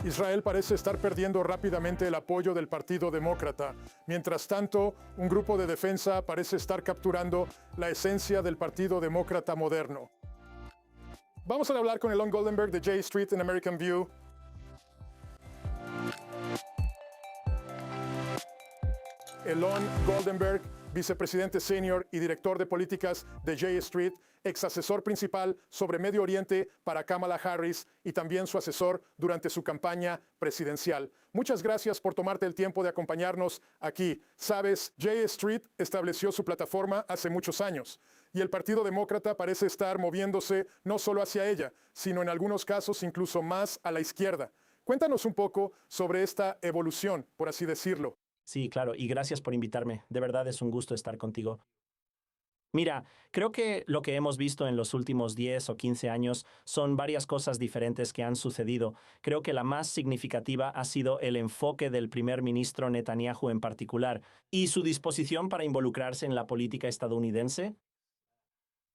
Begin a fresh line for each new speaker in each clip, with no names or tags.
Israel parece estar perdiendo rápidamente el apoyo del Partido Demócrata. Mientras tanto, un grupo de defensa parece estar capturando la esencia del Partido Demócrata moderno. Vamos a hablar con Elon Goldenberg de J Street en American View. Elon Goldenberg, vicepresidente senior y director de políticas de J Street, ex asesor principal sobre Medio Oriente para Kamala Harris y también su asesor durante su campaña presidencial. Muchas gracias por tomarte el tiempo de acompañarnos aquí. Sabes, J Street estableció su plataforma hace muchos años y el Partido Demócrata parece estar moviéndose no solo hacia ella, sino en algunos casos incluso más a la izquierda. Cuéntanos un poco sobre esta evolución, por así decirlo.
Sí, claro, y gracias por invitarme. De verdad es un gusto estar contigo. Mira, creo que lo que hemos visto en los últimos 10 o 15 años son varias cosas diferentes que han sucedido. Creo que la más significativa ha sido el enfoque del primer ministro Netanyahu en particular y su disposición para involucrarse en la política estadounidense,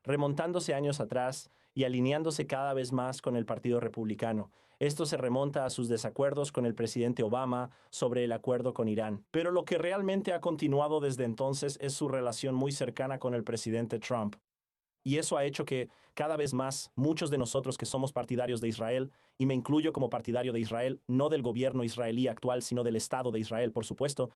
remontándose años atrás y alineándose cada vez más con el Partido Republicano. Esto se remonta a sus desacuerdos con el presidente Obama sobre el acuerdo con Irán. Pero lo que realmente ha continuado desde entonces es su relación muy cercana con el presidente Trump. Y eso ha hecho que cada vez más muchos de nosotros que somos partidarios de Israel, y me incluyo como partidario de Israel, no del gobierno israelí actual, sino del Estado de Israel, por supuesto,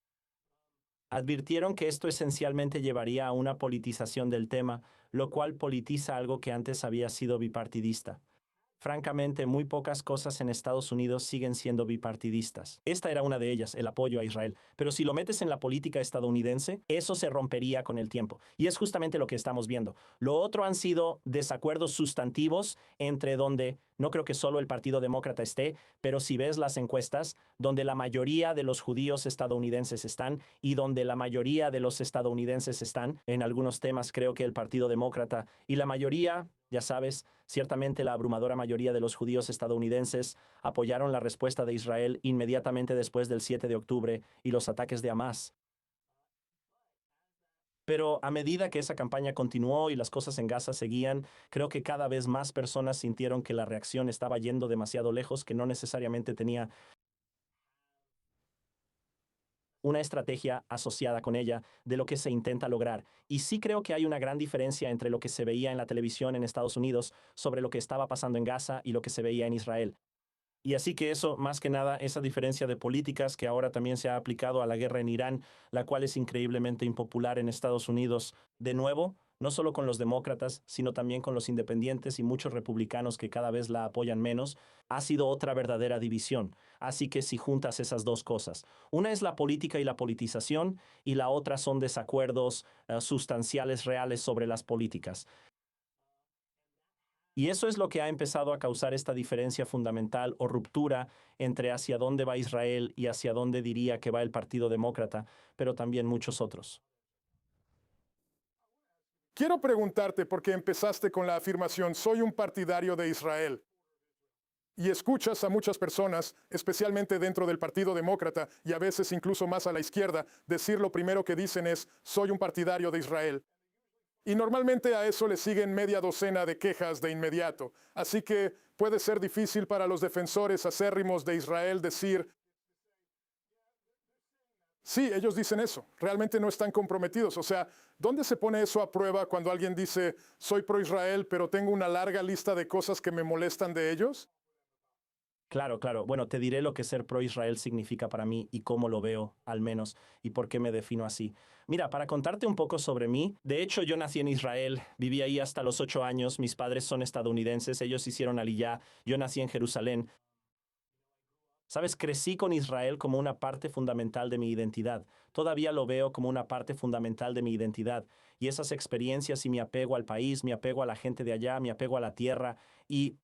advirtieron que esto esencialmente llevaría a una politización del tema, lo cual politiza algo que antes había sido bipartidista. Francamente, muy pocas cosas en Estados Unidos siguen siendo bipartidistas. Esta era una de ellas, el apoyo a Israel. Pero si lo metes en la política estadounidense, eso se rompería con el tiempo. Y es justamente lo que estamos viendo. Lo otro han sido desacuerdos sustantivos entre donde no creo que solo el Partido Demócrata esté, pero si ves las encuestas, donde la mayoría de los judíos estadounidenses están y donde la mayoría de los estadounidenses están, en algunos temas creo que el Partido Demócrata y la mayoría, ya sabes, ciertamente la abrumadora mayoría de los judíos estadounidenses apoyaron la respuesta de Israel inmediatamente después del 7 de octubre y los ataques de Hamás. Pero a medida que esa campaña continuó y las cosas en Gaza seguían, creo que cada vez más personas sintieron que la reacción estaba yendo demasiado lejos, que no necesariamente tenía una estrategia asociada con ella de lo que se intenta lograr. Y sí creo que hay una gran diferencia entre lo que se veía en la televisión en Estados Unidos sobre lo que estaba pasando en Gaza y lo que se veía en Israel. Y así que eso, más que nada, esa diferencia de políticas que ahora también se ha aplicado a la guerra en Irán, la cual es increíblemente impopular en Estados Unidos, de nuevo, no solo con los demócratas, sino también con los independientes y muchos republicanos que cada vez la apoyan menos, ha sido otra verdadera división. Así que si juntas esas dos cosas, una es la política y la politización, y la otra son desacuerdos sustanciales reales sobre las políticas. Y eso es lo que ha empezado a causar esta diferencia fundamental o ruptura entre hacia dónde va Israel y hacia dónde diría que va el Partido Demócrata, pero también muchos otros.
Quiero preguntarte por qué empezaste con la afirmación «soy un partidario de Israel». Y escuchas a muchas personas, especialmente dentro del Partido Demócrata y a veces incluso más a la izquierda, decir lo primero que dicen es «soy un partidario de Israel». Y normalmente a eso le siguen media docena de quejas de inmediato. Así que puede ser difícil para los defensores acérrimos de Israel decir, sí, ellos dicen eso, realmente no están comprometidos. O sea, ¿dónde se pone eso a prueba cuando alguien dice, soy pro Israel, pero tengo una larga lista de cosas que me molestan de ellos?
Claro, claro. Bueno, te diré lo que ser pro-Israel significa para mí y cómo lo veo, al menos, y por qué me defino así. Mira, para contarte un poco sobre mí, de hecho yo nací en Israel, viví ahí hasta los 8 años, mis padres son estadounidenses, ellos hicieron aliyá, yo nací en Jerusalén. Sabes, crecí con Israel como una parte fundamental de mi identidad. Todavía lo veo como una parte fundamental de mi identidad. Y esas experiencias y mi apego al país, mi apego a la gente de allá, mi apego a la tierra y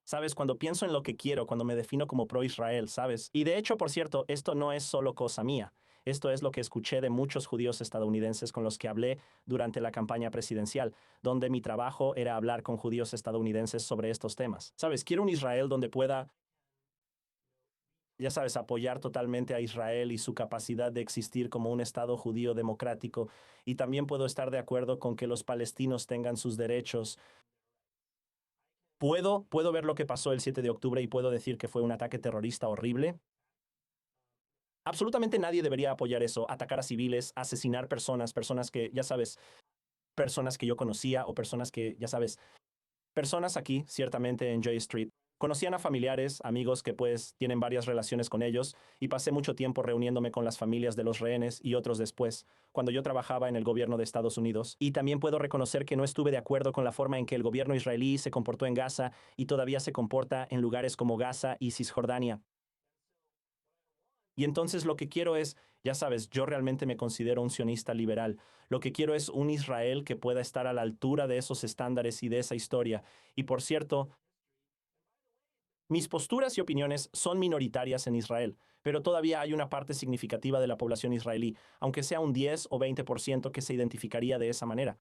¿sabes? Cuando pienso en lo que quiero, cuando me defino como pro-Israel, ¿sabes? Y de hecho, por cierto, esto no es solo cosa mía. Esto es lo que escuché de muchos judíos estadounidenses con los que hablé durante la campaña presidencial, donde mi trabajo era hablar con judíos estadounidenses sobre estos temas. ¿Sabes? Quiero un Israel donde pueda, ya sabes, apoyar totalmente a Israel y su capacidad de existir como un Estado judío democrático. Y también puedo estar de acuerdo con que los palestinos tengan sus derechos. Puedo ver lo que pasó el 7 de octubre y puedo decir que fue un ataque terrorista horrible. Absolutamente nadie debería apoyar eso, atacar a civiles, asesinar personas, personas que, ya sabes, personas que yo conocía o personas que, ya sabes, personas aquí, ciertamente en J Street. Conocían a familiares, amigos que pues tienen varias relaciones con ellos y pasé mucho tiempo reuniéndome con las familias de los rehenes y otros después, cuando yo trabajaba en el gobierno de Estados Unidos. Y también puedo reconocer que no estuve de acuerdo con la forma en que el gobierno israelí se comportó en Gaza y todavía se comporta en lugares como Gaza y Cisjordania. Y entonces lo que quiero es, ya sabes, yo realmente me considero un sionista liberal. Lo que quiero es un Israel que pueda estar a la altura de esos estándares y de esa historia. Y por cierto, mis posturas y opiniones son minoritarias en Israel, pero todavía hay una parte significativa de la población israelí, aunque sea un 10 o 20% que se identificaría de esa manera.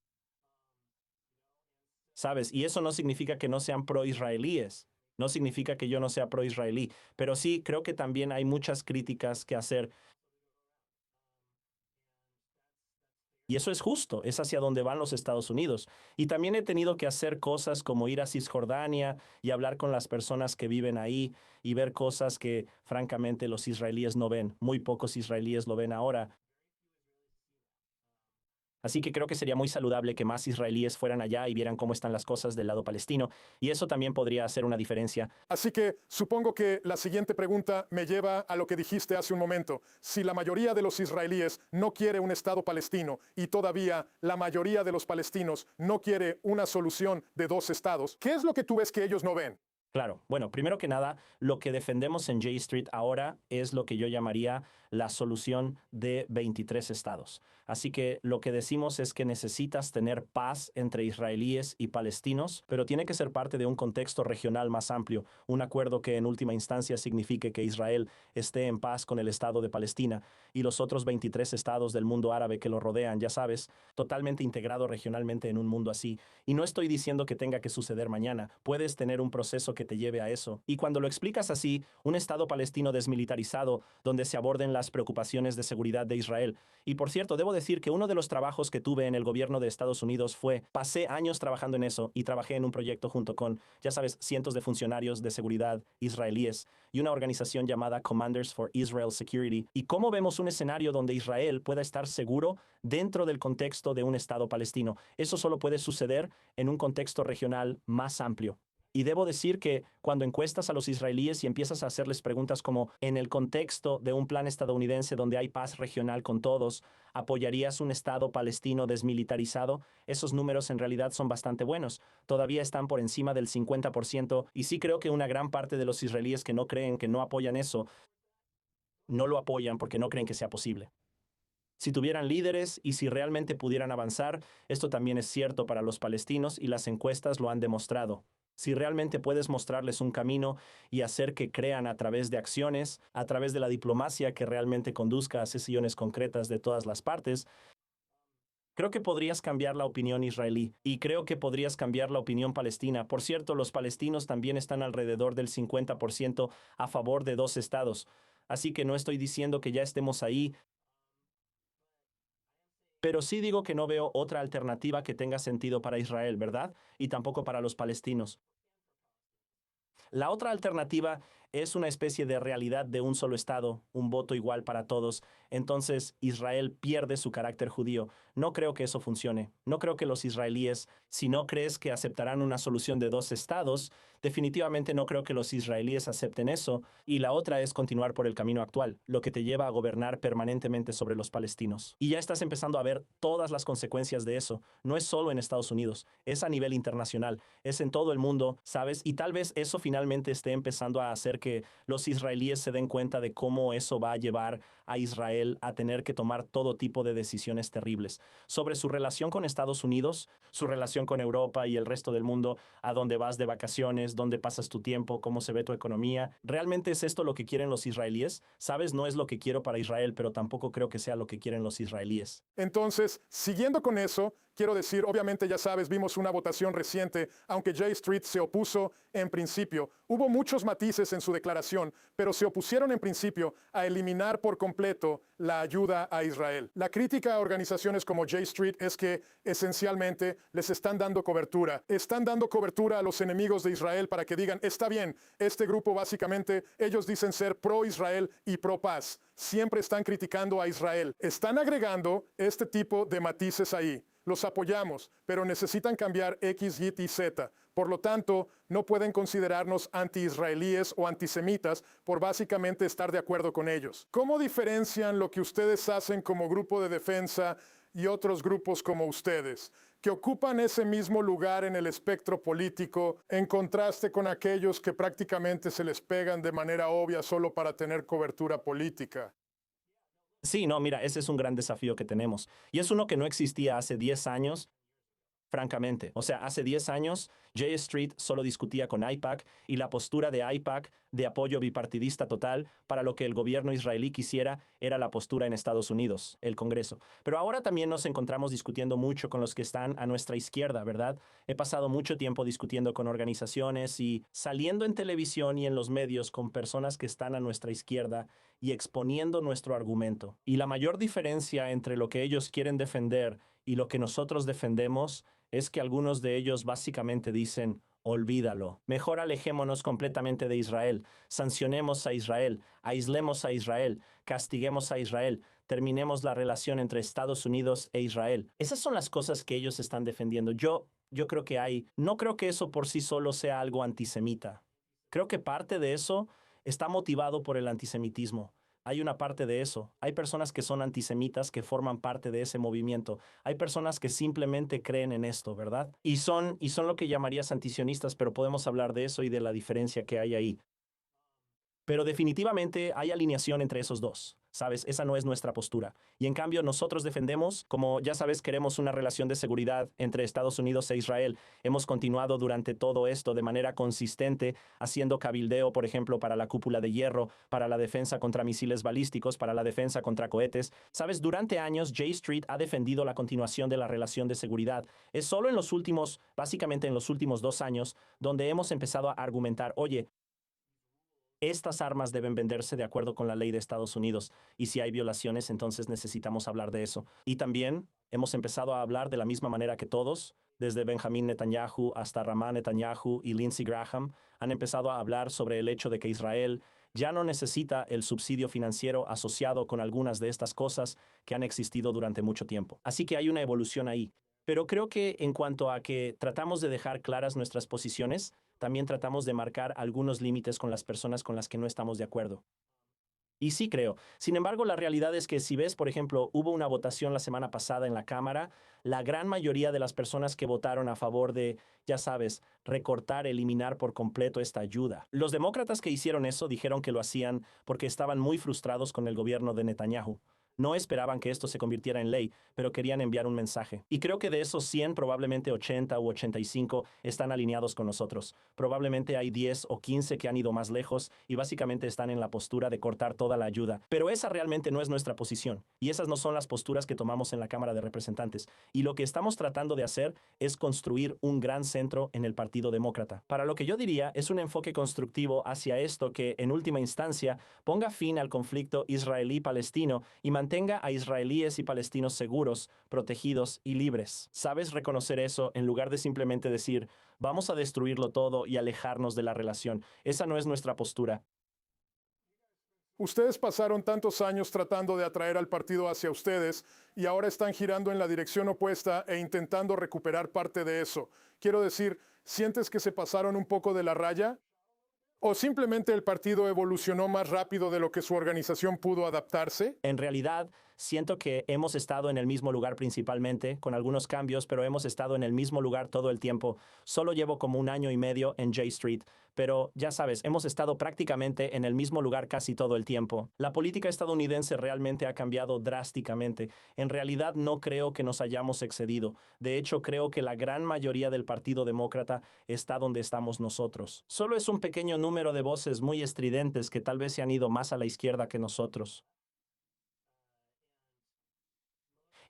¿Sabes? Y eso no significa que no sean pro-israelíes. No significa que yo no sea pro-israelí, pero sí creo que también hay muchas críticas que hacer. Y eso es justo, es hacia donde van los Estados Unidos. Y también he tenido que hacer cosas como ir a Cisjordania y hablar con las personas que viven ahí y ver cosas que francamente los israelíes no ven. Muy pocos israelíes lo ven ahora. Así que creo que sería muy saludable que más israelíes fueran allá y vieran cómo están las cosas del lado palestino. Y eso también podría hacer una diferencia.
Así que supongo que la siguiente pregunta me lleva a lo que dijiste hace un momento. Si la mayoría de los israelíes no quiere un Estado palestino y todavía la mayoría de los palestinos no quiere una solución de dos estados, ¿qué es lo que tú ves que ellos no ven?
Claro, bueno, primero que nada, lo que defendemos en J Street ahora es lo que yo llamaría la solución de 23 estados. Así que lo que decimos es que necesitas tener paz entre israelíes y palestinos, pero tiene que ser parte de un contexto regional más amplio, un acuerdo que en última instancia signifique que Israel esté en paz con el Estado de Palestina y los otros 23 estados del mundo árabe que lo rodean, ya sabes, totalmente integrado regionalmente en un mundo así. Y no estoy diciendo que tenga que suceder mañana, puedes tener un proceso que te lleve a eso. Y cuando lo explicas así, un Estado palestino desmilitarizado, donde se aborden las preocupaciones de seguridad de Israel. Y por cierto, debo decir que uno de los trabajos que tuve en el gobierno de Estados Unidos pasé años trabajando en eso y trabajé en un proyecto junto con, ya sabes, cientos de funcionarios de seguridad israelíes y una organización llamada Commanders for Israel Security. Y cómo vemos un escenario donde Israel pueda estar seguro dentro del contexto de un Estado palestino. Eso solo puede suceder en un contexto regional más amplio. Y debo decir que cuando encuestas a los israelíes y empiezas a hacerles preguntas como, en el contexto de un plan estadounidense donde hay paz regional con todos, ¿apoyarías un Estado palestino desmilitarizado? Esos números en realidad son bastante buenos. Todavía están por encima del 50% y sí creo que una gran parte de los israelíes que no creen, que no apoyan eso, no lo apoyan porque no creen que sea posible. Si tuvieran líderes y si realmente pudieran avanzar, esto también es cierto para los palestinos y las encuestas lo han demostrado. Si realmente puedes mostrarles un camino y hacer que crean a través de acciones, a través de la diplomacia que realmente conduzca a sesiones concretas de todas las partes, creo que podrías cambiar la opinión israelí y creo que podrías cambiar la opinión palestina. Por cierto, los palestinos también están alrededor del 50% a favor de dos estados. Así que no estoy diciendo que ya estemos ahí, pero sí digo que no veo otra alternativa que tenga sentido para Israel, ¿verdad? Y tampoco para los palestinos. La otra alternativa es una especie de realidad de un solo Estado, un voto igual para todos. Entonces Israel pierde su carácter judío. No creo que eso funcione. No creo que los israelíes, si no crees que aceptarán una solución de dos estados, definitivamente no creo que los israelíes acepten eso. Y la otra es continuar por el camino actual, lo que te lleva a gobernar permanentemente sobre los palestinos. Y ya estás empezando a ver todas las consecuencias de eso. No es solo en Estados Unidos, es a nivel internacional, es en todo el mundo, ¿sabes? Y tal vez eso finalmente esté empezando a hacer que los israelíes se den cuenta de cómo eso va a llevar a Israel a tener que tomar todo tipo de decisiones terribles sobre su relación con Estados Unidos, su relación con Europa y el resto del mundo, a dónde vas de vacaciones, dónde pasas tu tiempo, cómo se ve tu economía. ¿Realmente es esto lo que quieren los israelíes? Sabes, no es lo que quiero para Israel, pero tampoco creo que sea lo que quieren los israelíes.
Entonces, siguiendo con eso, Quiero decir, obviamente ya sabes, vimos una votación reciente, aunque J Street se opuso en principio. Hubo muchos matices en su declaración, pero se opusieron en principio a eliminar por completo la ayuda a Israel. La crítica a organizaciones como J Street es que esencialmente les están dando cobertura. Están dando cobertura a los enemigos de Israel para que digan, está bien, este grupo básicamente, ellos dicen ser pro-Israel y pro-paz. Siempre están criticando a Israel. Están agregando este tipo de matices ahí. Los apoyamos, pero necesitan cambiar X, Y y Z. Por lo tanto, no pueden considerarnos anti-israelíes o antisemitas por básicamente estar de acuerdo con ellos. ¿Cómo diferencian lo que ustedes hacen como grupo de defensa y otros grupos como ustedes, que ocupan ese mismo lugar en el espectro político, en contraste con aquellos que prácticamente se les pegan de manera obvia solo para tener cobertura política?
Sí, no, mira, ese es un gran desafío que tenemos. Y es uno que no existía hace 10 años, francamente. O sea, hace 10 años, J Street solo discutía con AIPAC y la postura de AIPAC de apoyo bipartidista total para lo que el gobierno israelí quisiera era la postura en Estados Unidos, el Congreso. Pero ahora también nos encontramos discutiendo mucho con los que están a nuestra izquierda, ¿verdad? He pasado mucho tiempo discutiendo con organizaciones y saliendo en televisión y en los medios con personas que están a nuestra izquierda y exponiendo nuestro argumento. Y la mayor diferencia entre lo que ellos quieren defender y lo que nosotros defendemos es que algunos de ellos básicamente dicen, olvídalo, mejor alejémonos completamente de Israel, sancionemos a Israel, aislemos a Israel, castiguemos a Israel, terminemos la relación entre Estados Unidos e Israel. Esas son las cosas que ellos están defendiendo. Yo creo que no creo que eso por sí solo sea algo antisemita. Creo que parte de eso está motivado por el antisemitismo. Hay una parte de eso. Hay personas que son antisemitas que forman parte de ese movimiento. Hay personas que simplemente creen en esto, ¿verdad? Y son lo que llamarías antisionistas, pero podemos hablar de eso y de la diferencia que hay ahí. Pero definitivamente hay alineación entre esos dos. ¿Sabes? Esa no es nuestra postura. Y en cambio nosotros defendemos, como ya sabes, queremos una relación de seguridad entre Estados Unidos e Israel. Hemos continuado durante todo esto de manera consistente, haciendo cabildeo, por ejemplo, para la cúpula de hierro, para la defensa contra misiles balísticos, para la defensa contra cohetes. ¿Sabes? Durante años, J Street ha defendido la continuación de la relación de seguridad. Es solo en los últimos, básicamente en los últimos 2 años, donde hemos empezado a argumentar, oye, estas armas deben venderse de acuerdo con la ley de Estados Unidos y si hay violaciones, entonces necesitamos hablar de eso. Y también hemos empezado a hablar de la misma manera que todos, desde Benjamin Netanyahu hasta Ramah Netanyahu y Lindsey Graham, han empezado a hablar sobre el hecho de que Israel ya no necesita el subsidio financiero asociado con algunas de estas cosas que han existido durante mucho tiempo. Así que hay una evolución ahí. Pero creo que en cuanto a que tratamos de dejar claras nuestras posiciones, también tratamos de marcar algunos límites con las personas con las que no estamos de acuerdo. Y sí creo. Sin embargo, la realidad es que si ves, por ejemplo, hubo una votación la semana pasada en la Cámara, la gran mayoría de las personas que votaron a favor de, ya sabes, recortar, eliminar por completo esta ayuda. Los demócratas que hicieron eso dijeron que lo hacían porque estaban muy frustrados con el gobierno de Netanyahu. No esperaban que esto se convirtiera en ley, pero querían enviar un mensaje. Y creo que de esos 100, probablemente 80 u 85 están alineados con nosotros. Probablemente hay 10 o 15 que han ido más lejos y básicamente están en la postura de cortar toda la ayuda. Pero esa realmente no es nuestra posición. Y esas no son las posturas que tomamos en la Cámara de Representantes. Y lo que estamos tratando de hacer es construir un gran centro en el Partido Demócrata. Para lo que yo diría es un enfoque constructivo hacia esto que, en última instancia, ponga fin al conflicto israelí-palestino y mantenga a israelíes y palestinos seguros, protegidos y libres. ¿Sabes reconocer eso en lugar de simplemente decir, vamos a destruirlo todo y alejarnos de la relación? Esa no es nuestra postura.
Ustedes pasaron tantos años tratando de atraer al partido hacia ustedes y ahora están girando en la dirección opuesta e intentando recuperar parte de eso. Quiero decir, ¿sientes que se pasaron un poco de la raya? ¿O simplemente el partido evolucionó más rápido de lo que su organización pudo adaptarse?
En realidad, siento que hemos estado en el mismo lugar principalmente, con algunos cambios, pero hemos estado en el mismo lugar todo el tiempo. Solo llevo como 1 año y medio en J Street, pero ya sabes, hemos estado prácticamente en el mismo lugar casi todo el tiempo. La política estadounidense realmente ha cambiado drásticamente. En realidad no creo que nos hayamos excedido. De hecho, creo que la gran mayoría del Partido Demócrata está donde estamos nosotros. Solo es un pequeño número de voces muy estridentes que tal vez se han ido más a la izquierda que nosotros.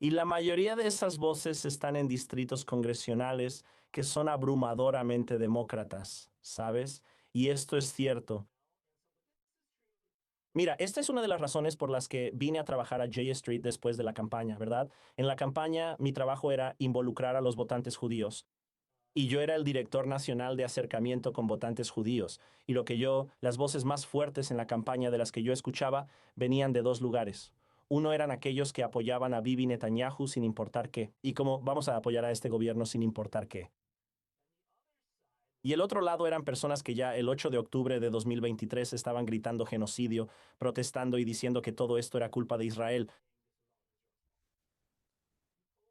Y la mayoría de esas voces están en distritos congresionales que son abrumadoramente demócratas, ¿sabes? Y esto es cierto. Mira, esta es una de las razones por las que vine a trabajar a J Street después de la campaña, ¿verdad? En la campaña mi trabajo era involucrar a los votantes judíos. Y yo era el director nacional de acercamiento con votantes judíos. Y las voces más fuertes en la campaña de las que yo escuchaba, venían de dos lugares. Uno eran aquellos que apoyaban a Bibi Netanyahu sin importar qué. Y como vamos a apoyar a este gobierno sin importar qué. Y el otro lado eran personas que ya el 8 de octubre de 2023 estaban gritando genocidio, protestando y diciendo que todo esto era culpa de Israel.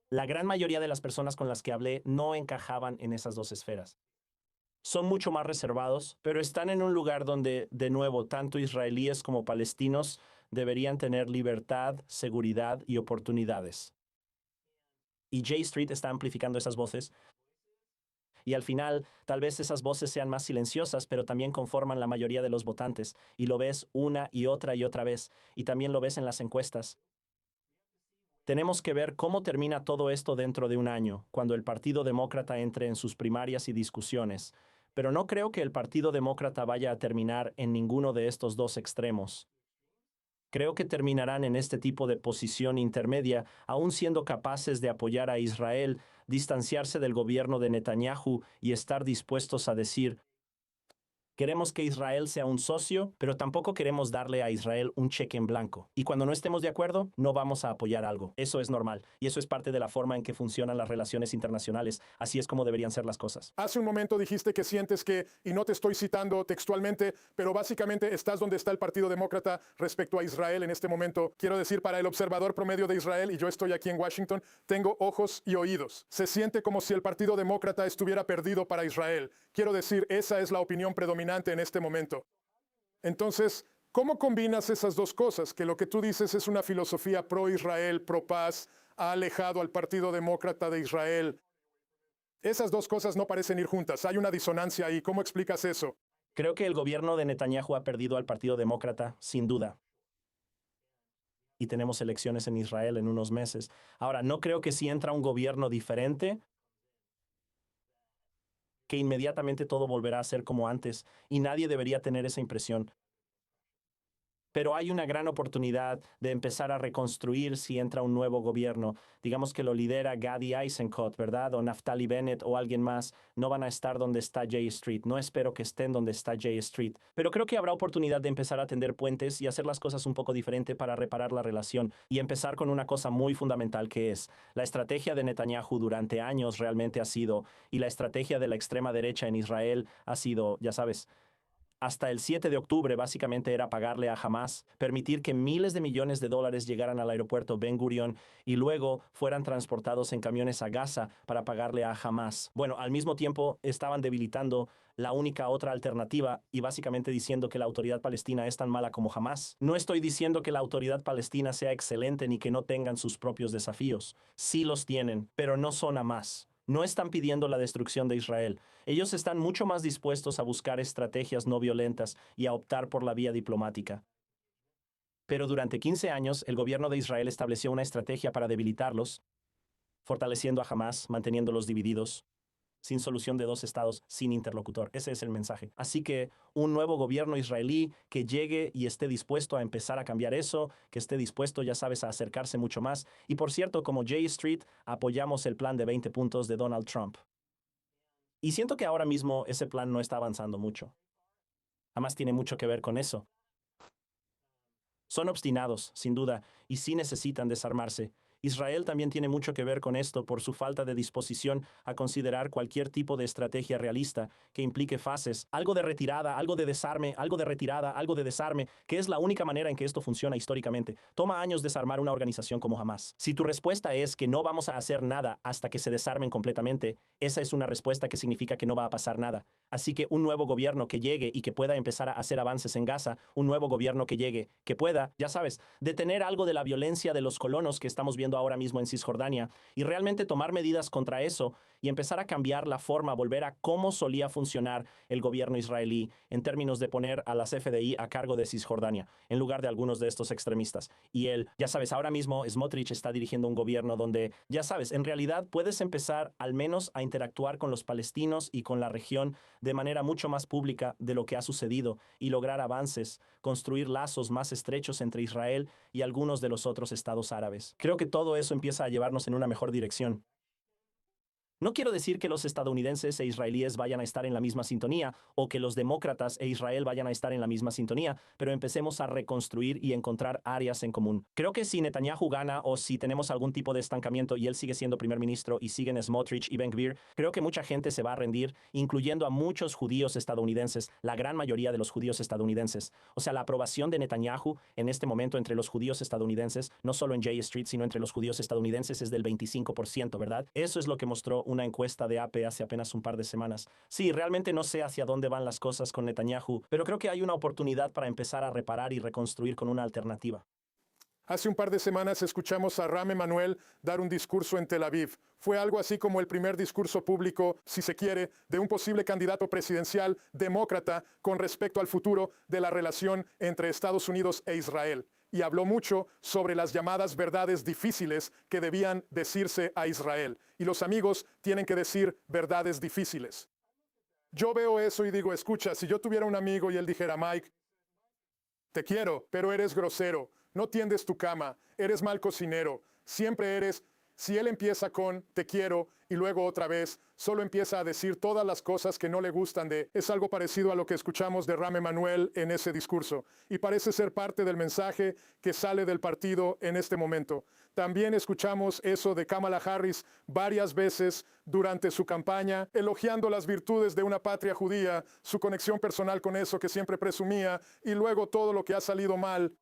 La gran mayoría de las personas con las que hablé no encajaban en esas dos esferas. Son mucho más reservados, pero están en un lugar donde, de nuevo, tanto israelíes como palestinos deberían tener libertad, seguridad y oportunidades. Y J Street está amplificando esas voces. Y al final, tal vez esas voces sean más silenciosas, pero también conforman la mayoría de los votantes. Y lo ves una y otra vez. Y también lo ves en las encuestas. Tenemos que ver cómo termina todo esto dentro de un año, cuando el Partido Demócrata entre en sus primarias y discusiones. Pero no creo que el Partido Demócrata vaya a terminar en ninguno de estos dos extremos. Creo que terminarán en este tipo de posición intermedia, aún siendo capaces de apoyar a Israel, distanciarse del gobierno de Netanyahu y estar dispuestos a decir: queremos que Israel sea un socio, pero tampoco queremos darle a Israel un cheque en blanco. Y cuando no estemos de acuerdo, no vamos a apoyar algo. Eso es normal. Y eso es parte de la forma en que funcionan las relaciones internacionales. Así es como deberían ser las cosas.
Hace un momento dijiste que sientes que, y no te estoy citando textualmente, pero básicamente estás donde está el Partido Demócrata respecto a Israel en este momento. Quiero decir, para el observador promedio de Israel, y yo estoy aquí en Washington, tengo ojos y oídos. Se siente como si el Partido Demócrata estuviera perdido para Israel. Quiero decir, esa es la opinión predominante en este momento. Entonces, ¿cómo combinas esas dos cosas? Que lo que tú dices es una filosofía pro-Israel, pro-paz, ha alejado al Partido Demócrata de Israel. Esas dos cosas no parecen ir juntas. Hay una disonancia ahí. ¿Cómo explicas eso?
Creo que el gobierno de Netanyahu ha perdido al Partido Demócrata, sin duda. Y tenemos elecciones en Israel en unos meses. Ahora, no creo que si entra un gobierno diferente, que inmediatamente todo volverá a ser como antes, y nadie debería tener esa impresión. Pero hay una gran oportunidad de empezar a reconstruir si entra un nuevo gobierno. Digamos que lo lidera Gadi Eisenkot, ¿verdad? O Naftali Bennett o alguien más. No van a estar donde está J Street. No espero que estén donde está J Street. Pero creo que habrá oportunidad de empezar a tender puentes y hacer las cosas un poco diferente para reparar la relación. Y empezar con una cosa muy fundamental que es: la estrategia de Netanyahu durante años realmente ha sido, y la estrategia de la extrema derecha en Israel ha sido, ya sabes, hasta el 7 de octubre básicamente era pagarle a Hamas, permitir que miles de millones de dólares llegaran al aeropuerto Ben Gurion y luego fueran transportados en camiones a Gaza para pagarle a Hamas. Bueno, al mismo tiempo estaban debilitando la única otra alternativa y básicamente diciendo que la autoridad palestina es tan mala como Hamas. No estoy diciendo que la autoridad palestina sea excelente ni que no tengan sus propios desafíos. Sí los tienen, pero no son Hamas. No están pidiendo la destrucción de Israel. Ellos están mucho más dispuestos a buscar estrategias no violentas y a optar por la vía diplomática. Pero durante 15 años, el gobierno de Israel estableció una estrategia para debilitarlos, fortaleciendo a Hamas, manteniéndolos divididos, sin solución de dos estados, sin interlocutor. Ese es el mensaje. Así que un nuevo gobierno israelí que llegue y esté dispuesto a empezar a cambiar eso, que esté dispuesto, ya sabes, a acercarse mucho más. Y por cierto, como J Street, apoyamos el plan de 20 puntos de Donald Trump. Y siento que ahora mismo ese plan no está avanzando mucho. Además tiene mucho que ver con eso. Son obstinados, sin duda, y sí necesitan desarmarse. Israel también tiene mucho que ver con esto por su falta de disposición a considerar cualquier tipo de estrategia realista que implique fases, algo de retirada, algo de desarme, algo de retirada, algo de desarme, que es la única manera en que esto funciona históricamente. Toma años desarmar una organización como Hamas. Si tu respuesta es que no vamos a hacer nada hasta que se desarmen completamente, esa es una respuesta que significa que no va a pasar nada. Así que un nuevo gobierno que llegue y que pueda empezar a hacer avances en Gaza, un nuevo gobierno que llegue, que pueda, ya sabes, detener algo de la violencia de los colonos que estamos viendo sucediendo ahora mismo en Cisjordania y realmente tomar medidas contra eso y empezar a cambiar la forma, volver a cómo solía funcionar el gobierno israelí en términos de poner a las FDI a cargo de Cisjordania, en lugar de algunos de estos extremistas. Y él, ya sabes, ahora mismo Smotrich está dirigiendo un gobierno donde, ya sabes, en realidad puedes empezar al menos a interactuar con los palestinos y con la región de manera mucho más pública de lo que ha sucedido y lograr avances, construir lazos más estrechos entre Israel y algunos de los otros estados árabes. Creo que todo eso empieza a llevarnos en una mejor dirección. No quiero decir que los estadounidenses e israelíes vayan a estar en la misma sintonía o que los demócratas e Israel vayan a estar en la misma sintonía, pero empecemos a reconstruir y encontrar áreas en común. Creo que si Netanyahu gana o si tenemos algún tipo de estancamiento y él sigue siendo primer ministro y siguen Smotrich y Ben-Gvir, creo que mucha gente se va a rendir, incluyendo a muchos judíos estadounidenses, la gran mayoría de los judíos estadounidenses. O sea, la aprobación de Netanyahu en este momento entre los judíos estadounidenses, no solo en J Street, sino entre los judíos estadounidenses, es del 25%, ¿verdad? Eso es lo que mostró una encuesta de AP hace apenas un par de semanas. Sí, realmente no sé hacia dónde van las cosas con Netanyahu, pero creo que hay una oportunidad para empezar a reparar y reconstruir con una alternativa.
Hace un par de semanas escuchamos a Rahm Emanuel dar un discurso en Tel Aviv. Fue algo así como el primer discurso público, si se quiere, de un posible candidato presidencial demócrata con respecto al futuro de la relación entre Estados Unidos e Israel. Y habló mucho sobre las llamadas verdades difíciles que debían decirse a Israel. Y los amigos tienen que decir verdades difíciles. Yo veo eso y digo, escucha, si yo tuviera un amigo y él dijera, Mike, te quiero, pero eres grosero, no tiendes tu cama, eres mal cocinero, siempre eres... Si él empieza con te quiero y luego otra vez solo empieza a decir todas las cosas que no le gustan es algo parecido a lo que escuchamos de Rahm Emanuel en ese discurso y parece ser parte del mensaje que sale del partido en este momento. También escuchamos eso de Kamala Harris varias veces durante su campaña, elogiando las virtudes de una patria judía, su conexión personal con eso que siempre presumía y luego todo lo que ha salido mal.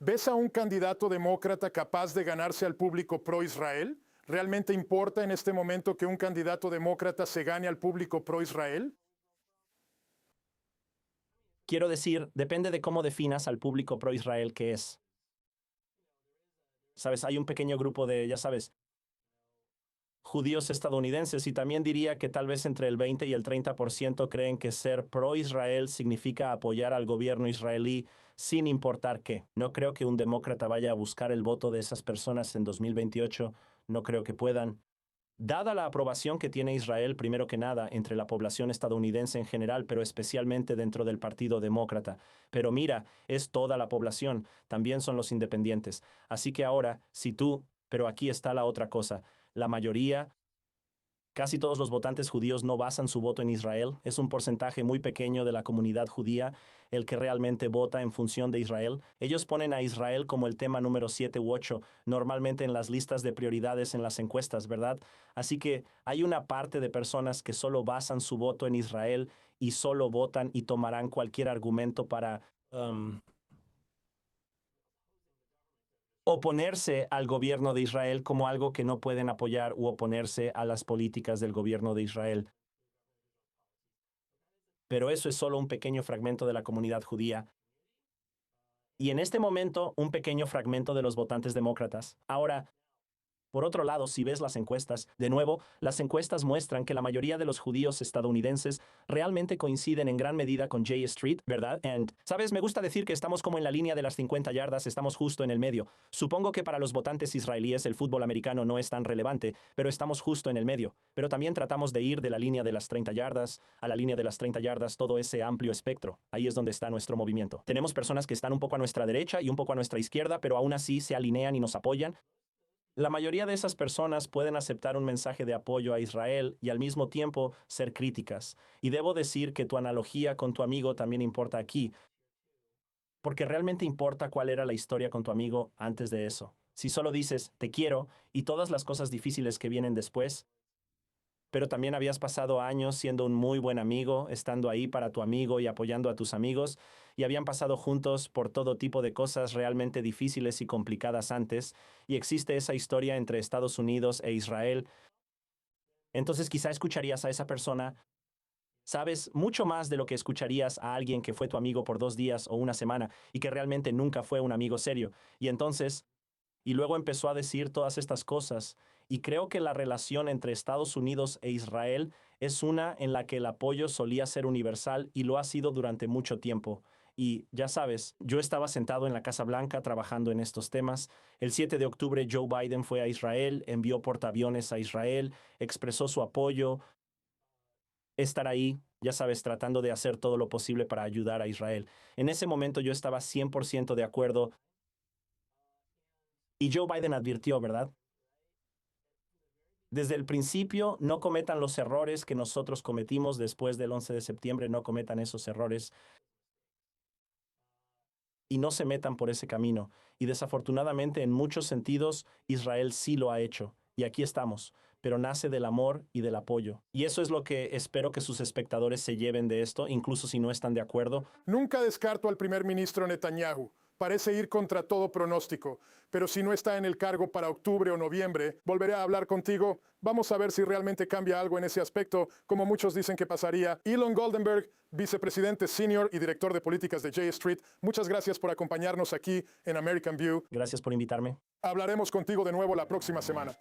¿Ves a un candidato demócrata capaz de ganarse al público pro-Israel? ¿Realmente importa en este momento que un candidato demócrata se gane al público pro-Israel?
Quiero decir, depende de cómo definas al público pro-Israel que es. Sabes, hay un pequeño grupo de, ya sabes, judíos estadounidenses y también diría que tal vez entre el 20 y el 30% creen que ser pro-Israel significa apoyar al gobierno israelí sin importar qué. No creo que un demócrata vaya a buscar el voto de esas personas en 2028, no creo que puedan. Dada la aprobación que tiene Israel, primero que nada, entre la población estadounidense en general, pero especialmente dentro del Partido Demócrata. Pero mira, es toda la población, también son los independientes. Así que ahora, si tú, pero aquí está la otra cosa, la mayoría, casi todos los votantes judíos no basan su voto en Israel. Es un porcentaje muy pequeño de la comunidad judía el que realmente vota en función de Israel. Ellos ponen a Israel como el tema número 7 u 8, normalmente en las listas de prioridades en las encuestas, ¿verdad? Así que hay una parte de personas que solo basan su voto en Israel y solo votan y tomarán cualquier argumento para oponerse al gobierno de Israel como algo que no pueden apoyar u oponerse a las políticas del gobierno de Israel. Pero eso es solo un pequeño fragmento de la comunidad judía. Y en este momento, un pequeño fragmento de los votantes demócratas. Ahora, por otro lado, si ves las encuestas, de nuevo, las encuestas muestran que la mayoría de los judíos estadounidenses realmente coinciden en gran medida con J Street, ¿verdad? ¿Sabes? Me gusta decir que estamos como en la línea de las 50 yardas, estamos justo en el medio. Supongo que para los votantes israelíes el fútbol americano no es tan relevante, pero estamos justo en el medio. Pero también tratamos de ir de la línea de las 30 yardas a la línea de las 30 yardas, todo ese amplio espectro. Ahí es donde está nuestro movimiento. Tenemos personas que están un poco a nuestra derecha y un poco a nuestra izquierda, pero aún así se alinean y nos apoyan. La mayoría de esas personas pueden aceptar un mensaje de apoyo a Israel y al mismo tiempo ser críticas. Y debo decir que tu analogía con tu amigo también importa aquí, porque realmente importa cuál era la historia con tu amigo antes de eso. Si solo dices te quiero y todas las cosas difíciles que vienen después, pero también habías pasado años siendo un muy buen amigo, estando ahí para tu amigo y apoyando a tus amigos, y habían pasado juntos por todo tipo de cosas realmente difíciles y complicadas antes, y existe esa historia entre Estados Unidos e Israel. Entonces quizá escucharías a esa persona, sabes, mucho más de lo que escucharías a alguien que fue tu amigo por 2 días o una semana y que realmente nunca fue un amigo serio. Y entonces Y luego empezó a decir todas estas cosas. Y creo que la relación entre Estados Unidos e Israel es una en la que el apoyo solía ser universal y lo ha sido durante mucho tiempo. Y, ya sabes, yo estaba sentado en la Casa Blanca trabajando en estos temas. El 7 de octubre Joe Biden fue a Israel, envió portaaviones a Israel, expresó su apoyo, estar ahí, ya sabes, tratando de hacer todo lo posible para ayudar a Israel. En ese momento yo estaba 100% de acuerdo y Joe Biden advirtió, ¿verdad? Desde el principio, no cometan los errores que nosotros cometimos después del 11 de septiembre, no cometan esos errores y no se metan por ese camino. Y desafortunadamente, en muchos sentidos, Israel sí lo ha hecho. Y aquí estamos, pero nace del amor y del apoyo. Y eso es lo que espero que sus espectadores se lleven de esto, incluso si no están de acuerdo.
Nunca descarto al primer ministro Netanyahu. Parece ir contra todo pronóstico, pero si no está en el cargo para octubre o noviembre, volveré a hablar contigo. Vamos a ver si realmente cambia algo en ese aspecto, como muchos dicen que pasaría. Elon Goldenberg, vicepresidente senior y director de políticas de J Street, muchas gracias por acompañarnos aquí en American View.
Gracias por invitarme.
Hablaremos contigo de nuevo la próxima semana.